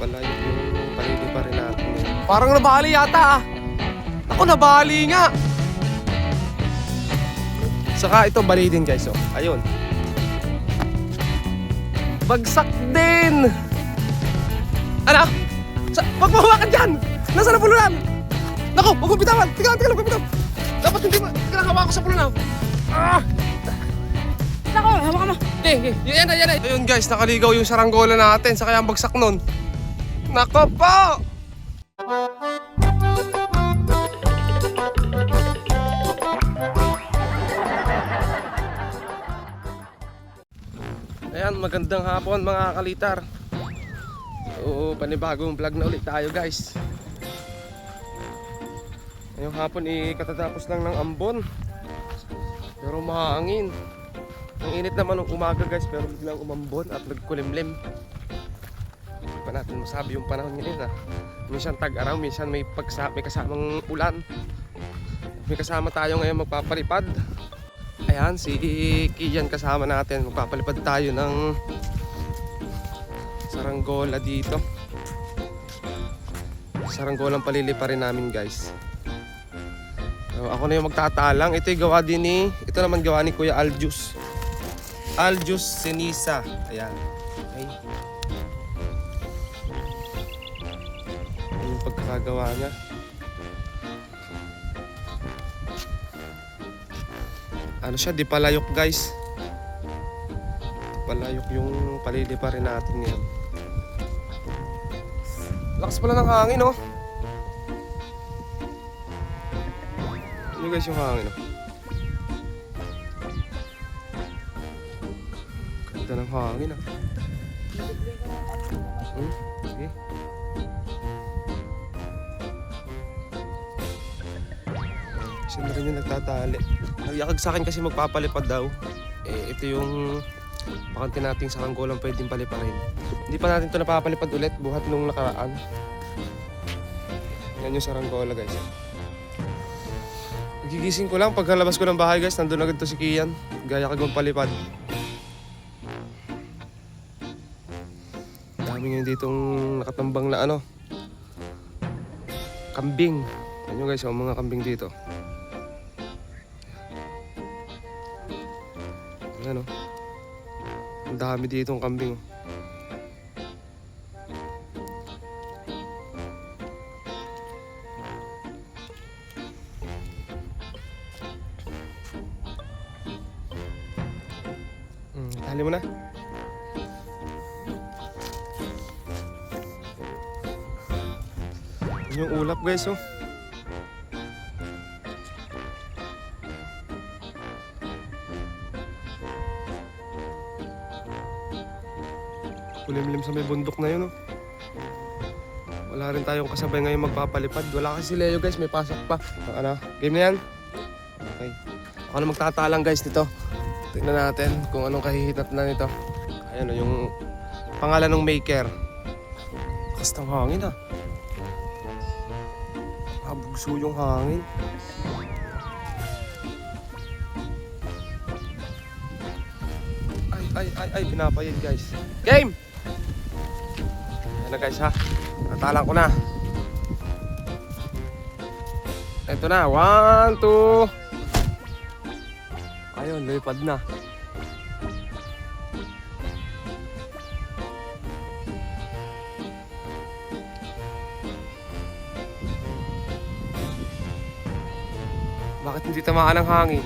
pala yung palili pa rin natin yun. Parang nabali yata ah. Ako nabali nga. Saka ito bali din guys oh. Ayun. Bagsak din. Ano? Wag mahawakan dyan. Nasaan na pulunan? Naku, wag mo bitawan. Tiga lang, bitawan. Dapat hindi mo kinakawa ko sa pulunan. Ah! Nako, hawakan mo. Yan na. Ayun guys, nakaligaw yung saranggola natin sa kaya ang bagsak nun. Nako po! Ayan, magandang hapon mga kalitar. Oo, panibagong vlog na ulit tayo guys. Ngayong hapon katatapos lang ng ambon. Pero mahangin. Ang init naman ng umaga guys, pero biglang umambon at nagkulimlim. Hindi pa natin masabi yung panahon ngayon ah. Minsan tag-araw, minsan may kasamang ulan. May kasama tayo ngayon magpapalipad. Ayan, si Kian kasama natin. Magpapalipad tayo ng saranggola dito. Saranggolang palilipa rin namin guys. So, ako na yung magtatalang. Ito yung gawa din ni, ito naman gawa ni Kuya Aljus. Aljus Senisa. Ayan. Okay. Ayan yung pagkakagawa niya. Ano siya, di palayok guys. Di palayok yung palilipa rin natin ngayon. Lakas pala ng hangin oh. Ano guys yung hangin oh. Ganda ng hangin ah. Sige. Sino rin yung nagtatali. Nagyakag sa akin kasi magpapalipad daw. Ito yung bakante nating saranggolang pwedeng paliparin. Hindi pa natin ito napapalipad ulit buhat nung nakaraan. Yan yung saranggola guys. Nagigising ko lang pagkalabas ko ng bahay guys. Nandun agad to si Kian. Gaya kag magpalipad. Dami ngayon ditong nakatambang na ano. Kambing. Yan yung guys, mga kambing dito. Ayan o. Ang dami ditong kambing o. Tali mo na. Yan yung ulap guys oh. Kulimlim sa may bundok na yun oh. Wala rin tayong kasabay ngayon magpapalipad. Wala kasi si Leo guys, may pasok pa. Ano, game na yan? Okay. Ako na magtatalang guys nito. Tingnan natin kung anong kahihitat na nito. Ayan o, yung pangalan ng maker. Lakas ng hangin ah. Abugso yung hangin. Ay, pinapayid guys. Game! Ayan na guys ha. Natalang ko na. Ito na, 1, 2. Ayun, lipad na. Bakit hindi tamaan ng hangin?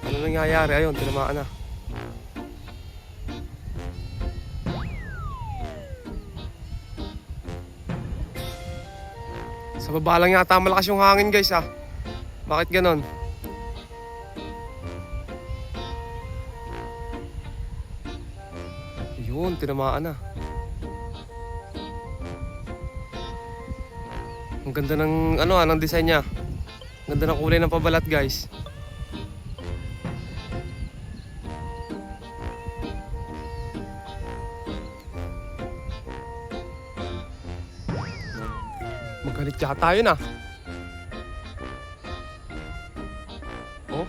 Ano nangyayari? Ayun, tinamaan na. Sa baba lang yata malakas yung hangin guys ah. Bakit ganon? Yun, tinamaan na. Ang ganda ng ng design niya. Ang ganda ng kulay ng pabalat, guys. Magalit yata yun ah. Oh.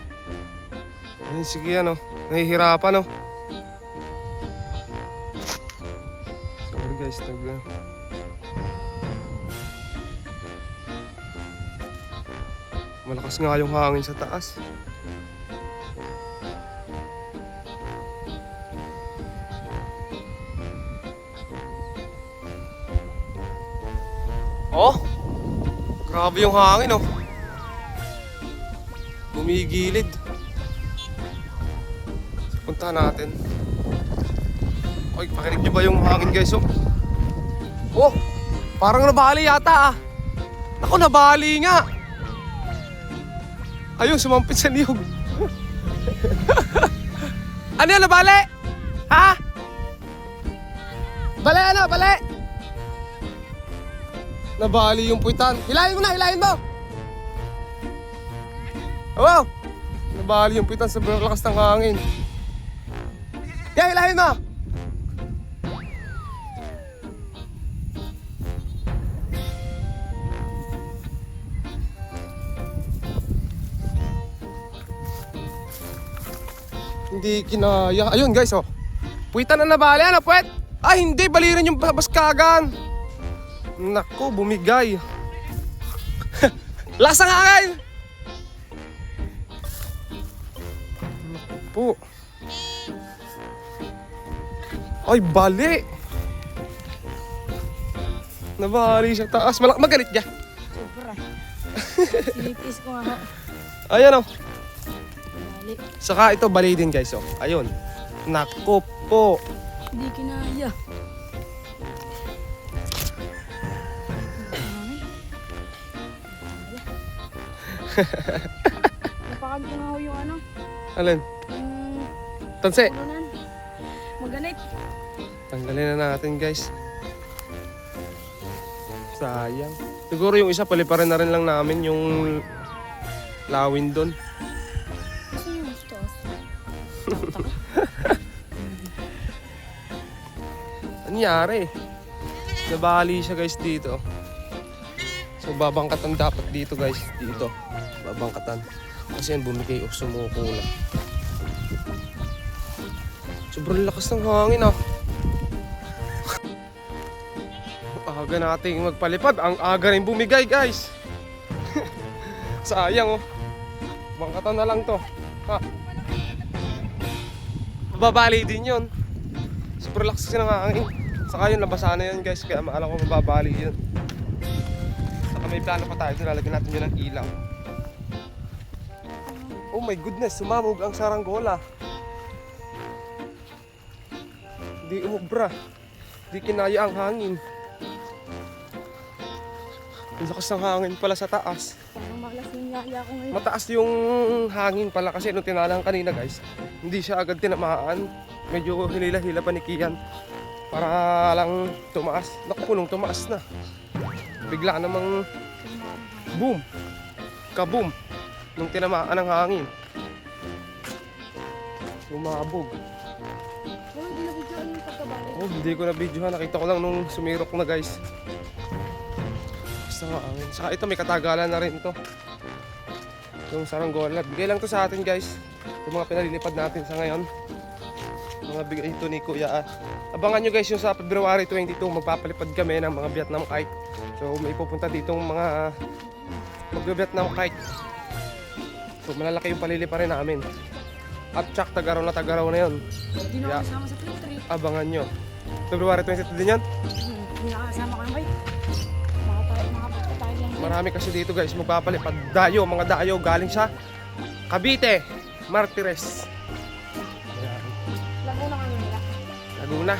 Ayun, sige ano. Nahihirapan oh. Sorry guys. Malakas nga yung hangin sa taas. Oh! Grabe yung hangin, oh. Gumigilid. Punta natin. Oy, pakinig nyo ba yung hangin, guys, oh? Oh! Parang nabali yata, ah. Naku, nabali nga. Ayun, sumampit sa niyog. Ano yan, nabali? Ha? Bali, ano? Bali? Nabali yung puwitan. Hilahin mo na, hilahin mo! Oh! Nabali yung puwitan sa lakas ng hangin. Yeah, hilahin mo! Hindi kinaya. Ayun guys, oh. Puwitan na nabali. Ano, puwet? Ay, hindi. Bali rin yung baskagan. Naku, bumigay. Lasang hangin! Naku po. Ay, bali. Nabali sa taas. Magalit niya. Sobra. Sinipis ko nga ho. Ayan, oh. Bali. Saka ito, bali din guys, oh. Ayun. Naku po. Hindi kinaya. Napakan ko nga ho yung ano. Alin? Yung Tanse. ulan. Maganit. Tanggalin na natin guys. Sayang. Siguro yung isa paliparin na rin lang namin yung lawin doon. Gusto nyo gusto? Anyari? Nabali siya guys dito. So babangkatan dapat dito guys. Dito. Babangkatan. Kasi yan bumigay o sumuko na. Sobrang lakas ng hangin ah. Aga nating magpalipad. Ang aga rin bumigay guys. Sayang oh. Bangkatan na lang to. Ha? Mababali din yun. Super lakas kasi ng hangin. Saka yun labasan na yun guys. Kaya maalam ko mababali yun. Saka may plano pa tayo. Lalagyan natin yun ng ilaw. Oh my goodness. Sumamog ang saranggola. Hindi umubra. Hindi kinaya ang hangin. Ang lakas ng hangin pala sa taas. Parang malas yung yaya ko ngayon. Mataas yung hangin pala kasi nung tinalang kanina guys, hindi siya agad tinamaan. Medyo hinila-hila pa ni Kian para lang tumaas. Naku, punong tumaas na. Bigla namang boom, kaboom nung tinamaan ng hangin. Sumabog. Oh, hindi na videoan yung pagkabali. Oh, hindi ko na videohan. Nakita ko lang nung sumirok na guys. Basta hangin. Saka ito may katagalan na rin to. Yung saranggola. Bigay lang to sa atin guys. Yung mga pinalilipad natin sa ngayon. Mga bigay ito ni Kuya. Abangan nyo guys yung sa February 22. Magpapalipad kami ng mga Vietnam kite. So may pupunta ditong mga mag-Vietnam kite. So malalaki yung paliliparin namin. At tsak tagaraw na yun. Hindi na Yeah. ako kasama sa trip trip. Abangan nyo. February 22 din yan. Hindi na kasama ko ng bike. Makapagpa tayo lang. Marami kasi dito guys magpapalipad. Dayo, mga dayo galing sa Cavite, Martires. Ayan. Laguna kami nila. Laguna.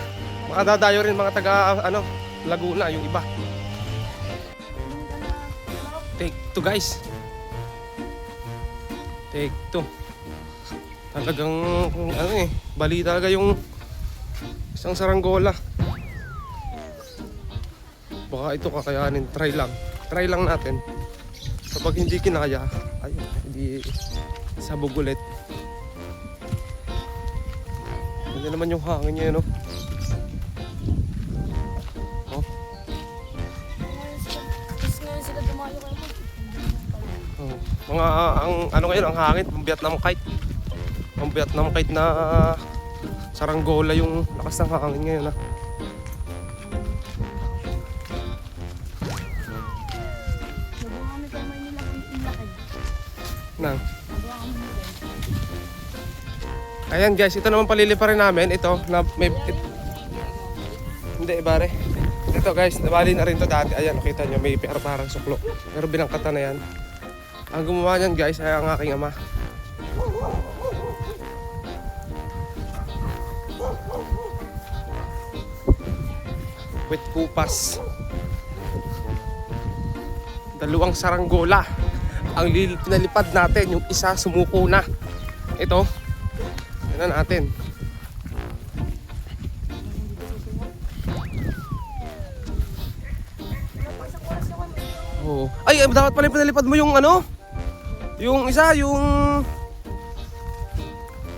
Mga dadayo rin mga taga Laguna yung iba. Take 2 guys. Take 2. Talagang bali talaga yung isang saranggola. Baka ito kakayanin, try lang natin. Kapag hindi kinaya, ay hindi sabog ulit. Hindi naman yung hangin niya, no? Oh. Tapos ngayon sila dumayo kayo mo. Oh. Mga ang ngayon ang hangin, pang Vietnam kite. Pang Vietnam kite na saranggola yung lakas ng hangin ngayon, ha. Nang. Magawa kami ng tent. Ayan guys, ito naman paliliparin namin. Ito, na may... Hindi, ibare. Ito guys, nabali na rin to dati. Ayan, nakita nyo, may parang suklo. Pero binangkata na yan. Ang gumawa niyan guys ay ang aking ama. With kupas. Dalawang saranggola. Ang pinalipad natin, yung isa sumuko na. Ito, yan na natin. Oh. Ay, dapat pala pinalipad mo yung ano? Yung isa, yung...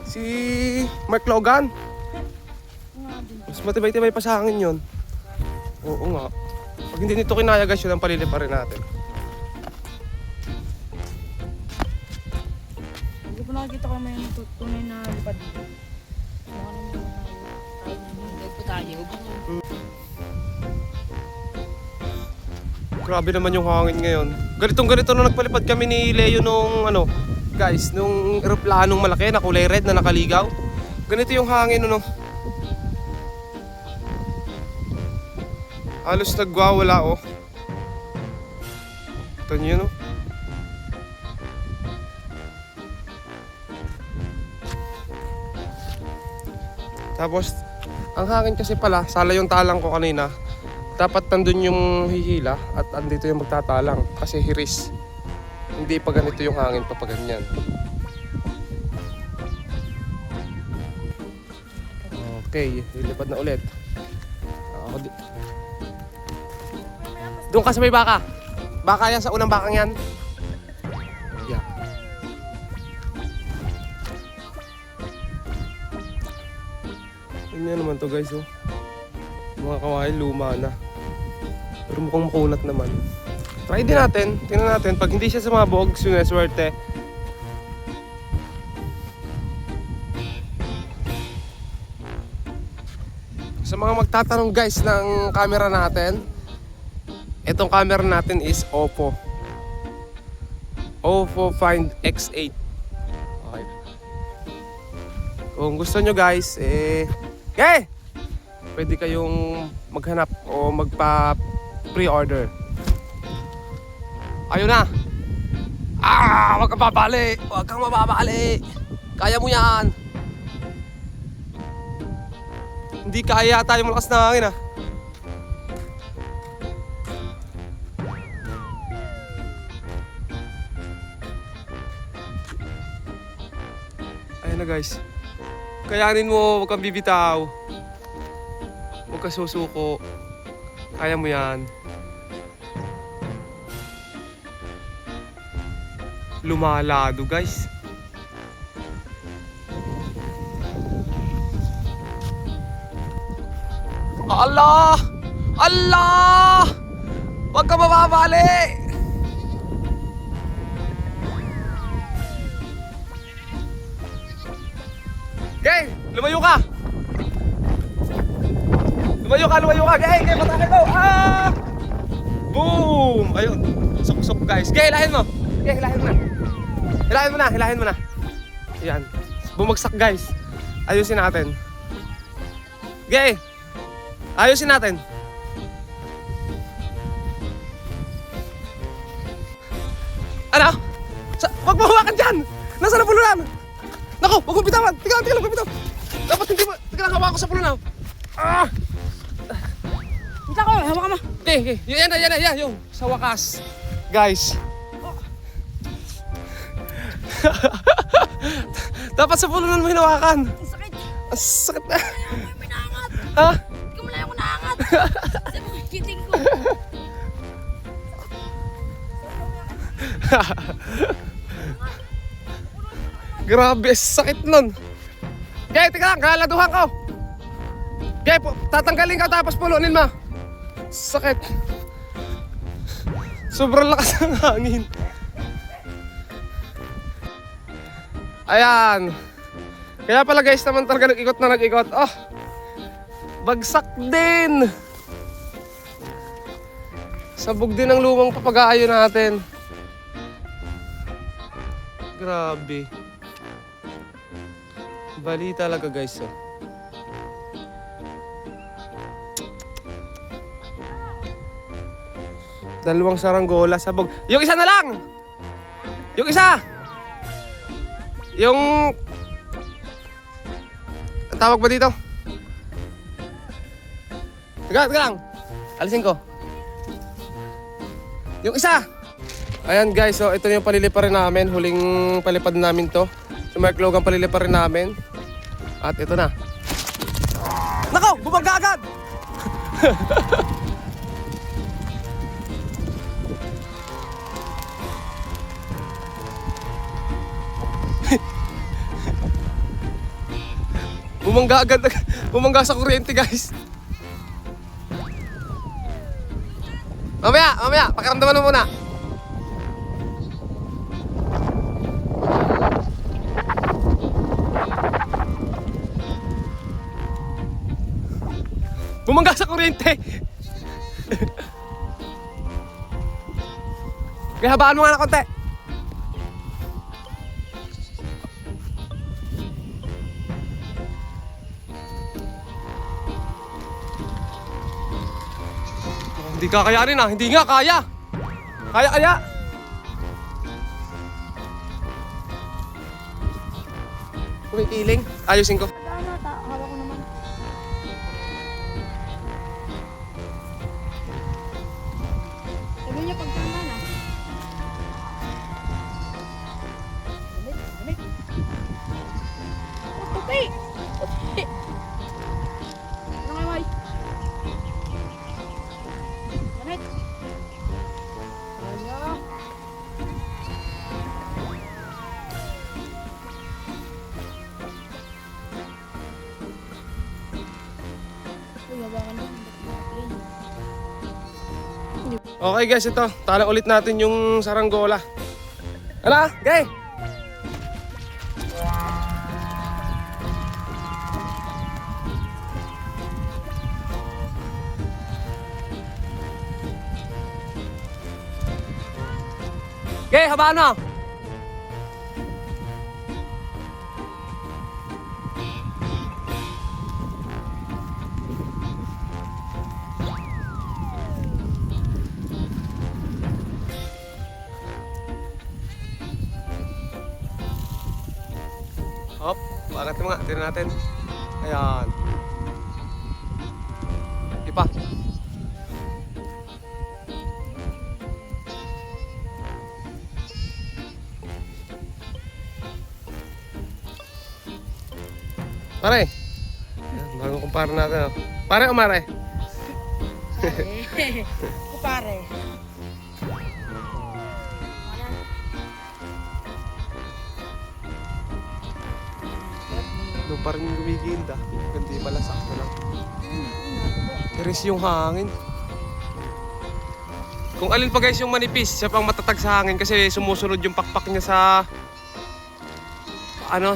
Si Mark Logan. Mas matibay-tibay pa sa akin yun. Oo nga. Pag hindi nito kinaya guys, yun ang paliliparin natin. Hindi ko nakikita ko may tunay na lipad dito. Mukha naman yung tayo. Grabe naman yung hangin ngayon. Ganito na nagpalipad kami ni Leo nung ano, guys, nung eroplanong malaki na kulay red na nakaligaw. Ganito yung hangin no. Halos nagwawala oh. Ito nyo no. Tapos, ang hangin kasi pala, sala yung talang ko kanina. Dapat nandun yung hihila at andito yung magtatalang kasi hiris. Hindi pa ganito yung hangin pa ganyan. Okay, lilipad na ulit. Doon ka sa may baka. Baka yan, sa unang bakang yan. Yeah. Ano naman to guys oh. Mga kawain luma na. Pero mukhang makunat naman. Try din natin. Tingnan natin. Pag hindi siya sumabog, sineswerte. Sa mga magtatanong guys ng camera natin, itong camera natin is Oppo. Oppo Find X8. Okay. Kung gusto nyo guys, pwede kayong maghanap o magpa-pre-order. Ayun na! Huwag kang babali! Huwag kang mababali! Kaya mo yan! Hindi kaya yata yung malakas na hangin Ayun na guys. Kayanin mo, huwag kang bibitaw. Huwag kang susuko. Kaya mo yan. Lumalado guys. Allah! Allah! Huwag ka mababali! Okay, lumayo ka! Lumayo ka! Okay, patake ko! Boom! Ayun, sok-sok guys. Okay, hilahin mo! Okay, hilahin mo na! Ayan, bumagsak guys. Ayusin natin. Okay! Ayusin natin. Ano? Wag mo hawakan dyan! Nasaan ang pulunan? Naku, wag mo bitawan! Tingnan mo bitaw! Dapat hindi mo... Tingnan, hawakan ko sa pulunan. Kita ko, hawak ka mo. Okay. Yan na. Yung sa wakas. Guys. Dapat sa pulunan mo hinawakan. Ang sakit. Ang sakit na. Ayaw mo yung pinaangat. Ha? Hindi ko malayo ko naangat. Kasi mo kiting ko. Grabe, sakit nun. Okay, tika lang, kalaladuhan ko. Okay, tatanggalin ka tapos pulunin mo. Sakit. Sobrang lakas ng hangin. Ayan. Kaya pala guys naman talaga nag-ikot. Oh, bagsak din. Sabog din ang lumang papagayo natin. Grabe. Bali talaga guys. Oh. Dalawang saranggola sabog. Yung isa na lang! Yung isa! Yung... Ang tawag ba dito? Taga lang. Alisin ko. Yung isa! Ayan guys, so ito yung palilipad rin namin. Huling palipad namin to. Si Mark Logan palilipad rin namin. At ito na. Nako! Bumangga agad! Bumangga agad. Bumangga sa kuryente guys. Mamaya. Pakiramdaman mo muna. Bumangga sa kuryente. Kaya habaan mo nga na konti. Hindi kakayanin ah. Hindi nga kaya. Kaya. Kumikiling. Ayusin ko. Hawak ko naman. Sabi niya pagkama na. Damit. Tupi! Ano nga, May? Damit. Ano? Uy, hawakan mo. Okay guys, ito. Tala ulit natin yung saranggola. Hala, gay! Gay, habaan mo! Hop, paangat mo nga, tira natin. Ayan. Ipa. Pare. Ayan, bago kumpara natin. Oh. Pare o mare? Kupare. Doon pa rin gumiginda. Hindi pala, sakto lang. Tiris yung hangin. Kung alin pa guys yung manipis, siya pang matatag sa hangin kasi sumusunod yung pakpak niya sa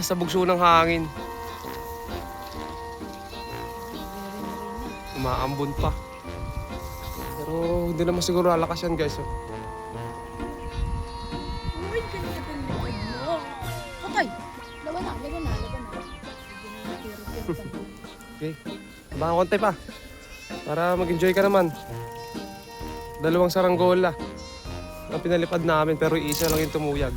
sa bugso ng hangin. Umaambon pa. Pero hindi naman siguro lalakas yan guys. Oh. Uy, kanina pa mo. Patay. Laban na. Okay. Baka konti pa. Para mag-enjoy ka naman. Dalawang saranggola ang pinalipad namin pero isa lang yung tumuyag.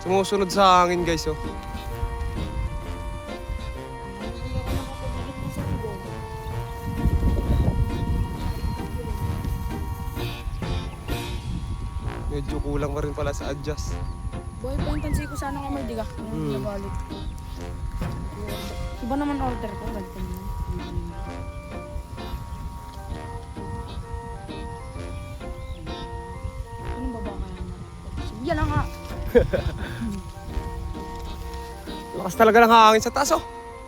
Sumusunod sa hangin guys. Oh. Medyo kulang pa rin pala sa adjust. Boy, pantansi ko sana kay Maldiga. Nagalit. Iba naman order ko. Balikan mo. Anong baba kaya na? Yan lang nga. Lakas talaga ng hangin sa taas. Oh.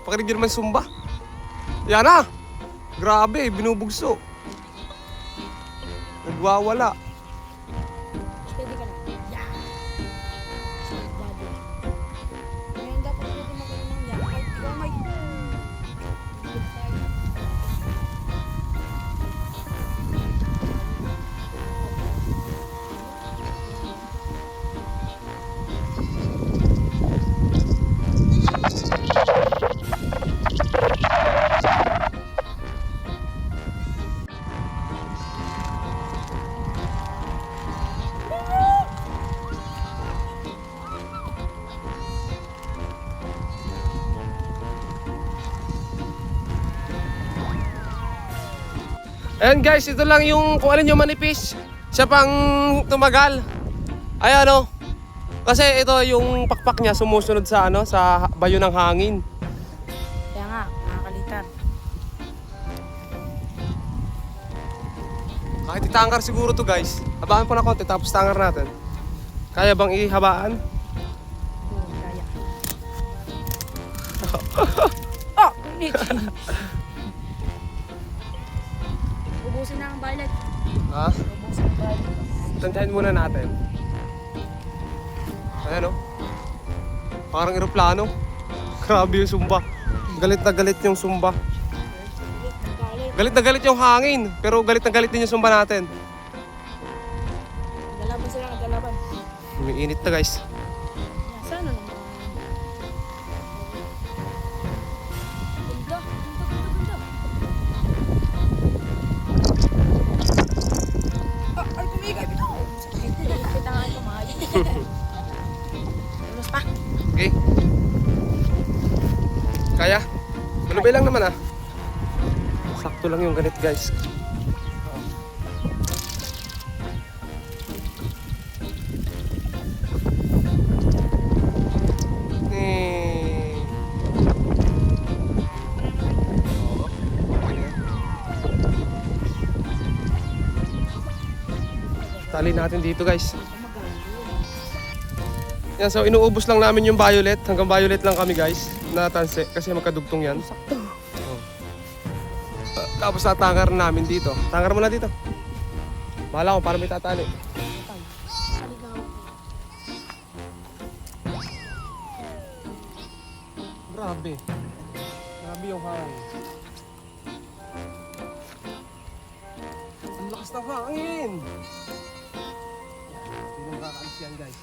Pakinig naman sumba. Yan na. Grabe, binubugso. Nagwawala. Pwede ka na. Yeah. Ngayon dapat pwede magkaroon ng yan. Ay, ikaw may... Ayan guys, ito lang yung kung alin yung manipis. Siya pang tumagal. Ayan o. Kasi ito yung pakpak niya sumusunod sa ano, sa bayo ng hangin. Kaya nga, nakakalitan. Kahit itangkar siguro to guys. Habaan po na konti tapos tangkar natin. Kaya bang ihabaan? Oo, kaya. Oh, ulit. Ubusin na ang balat. Ha? Ubusin ang balat. Tantayin muna natin. Ayan o. Parang eroplano. Grabe yung sumba. Galit na galit yung sumba. Galit. Galit na galit yung hangin. Pero galit na galit din yung sumba natin. Nagalaban sila, nagalaban. Umiinit na guys. Sana naman. Ganda, ganda. Ay, kumigay ito. Sakit. Kita nga ito, mahal. Tulus pa. Okay. Kaya? Malubay lang naman ah. Sakto lang yung ganit guys. Tali natin dito guys. Yan, so inuubos lang namin yung violet. Hanggang violet lang kami guys. Na tanse kasi magkadugtong yan. Oh. Tapos tatangkar namin dito. Tangkar mo na dito. Bahala ko para may tatali. Grabe. Grabe yung hangin. Ang lakas ng hangin. Hindi mo makakaalis yan guys.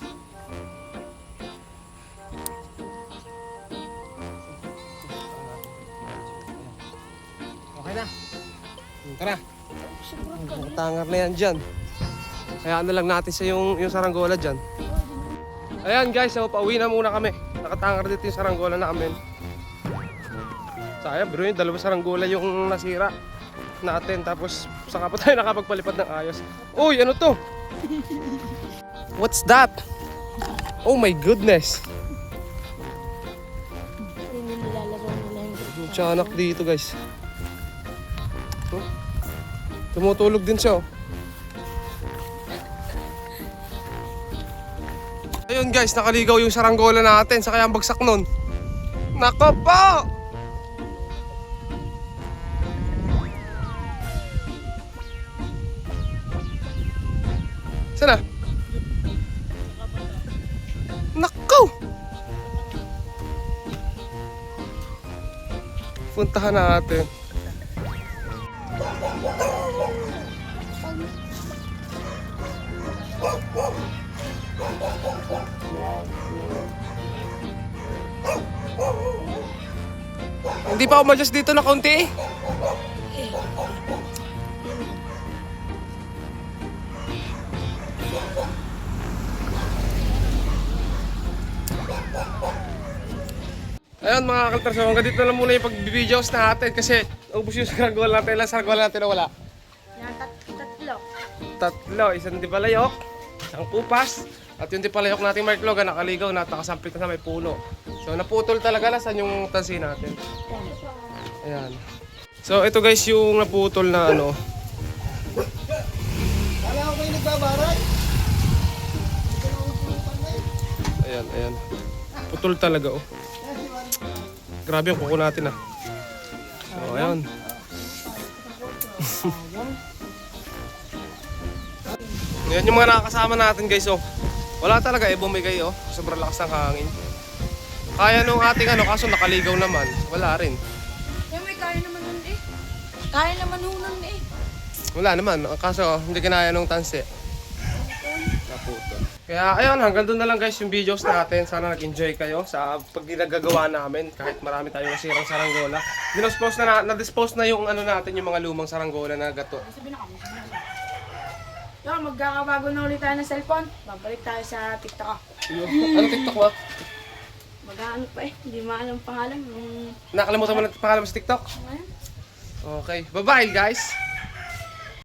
Okay na. Tara. Tangar na yan dyan. Kaya ano lang natin sa yung saranggola dyan. Ayan guys, so pauwi na muna kami. Nakatangar dito yung saranggola namin. Sayang bro, yung dalawa saranggola yung nasira natin. Tapos saka pa tayo nakapagpalipad ng ayos. Uy, ano to? What's that? Oh my goodness. Yung tiyanak dito guys. Oh. Tumutulog din siya oh. Ayun guys, nakaligaw yung saranggola natin sa kayang bagsak nun. Nako po! Sana? Nako! Puntahan natin. Hindi pa umadyas dito na konti eh. Ayun mga kalters, hanggang dito na lang muna yung pag-videos natin kasi ubus yung saranggola natin. Ilang saranggola natin na wala? Yan, tatlo. Tatlo, isang dipalayok, isang pupas, at yung dipalayok nating marklog na nakaligaw na nakasampit na sa may puno. So naputol talaga, nasan yung tansi natin. Ayan. So ito guys yung naputol na ano. Kala ko kayo nagbabaray. Ayan, ayan. Putol talaga oh. Grabe yung kuko natin ah. So ayan. Yan yung mga nakakasama natin guys oh. Wala talaga eh, bumigay oh. Sobrang lakas ng hangin. Kaya nung ating ano, kaso nakaligaw naman. Wala rin. Kaya may kaya naman nun eh. Kaya naman nun eh. Wala naman. Kaso hindi kinaya nung tanse. Naputol. Kaya ayun, hanggang doon na lang guys yung videos natin. Sana nag-enjoy kayo sa pagginagagawa namin. Kahit marami tayong nasirang saranggola. Na-dispose na yung ano natin, yung mga lumang saranggola na gato. Sabi na kami. Yo, magkakabago na ulit tayo ng cellphone. Babalik tayo sa TikTok. Anong TikTok mo? Mag-ano pa eh. Hindi maalam pangalan. Nakalimutan mo na pangalan mo sa TikTok? Ano? Okay. Bye-bye guys!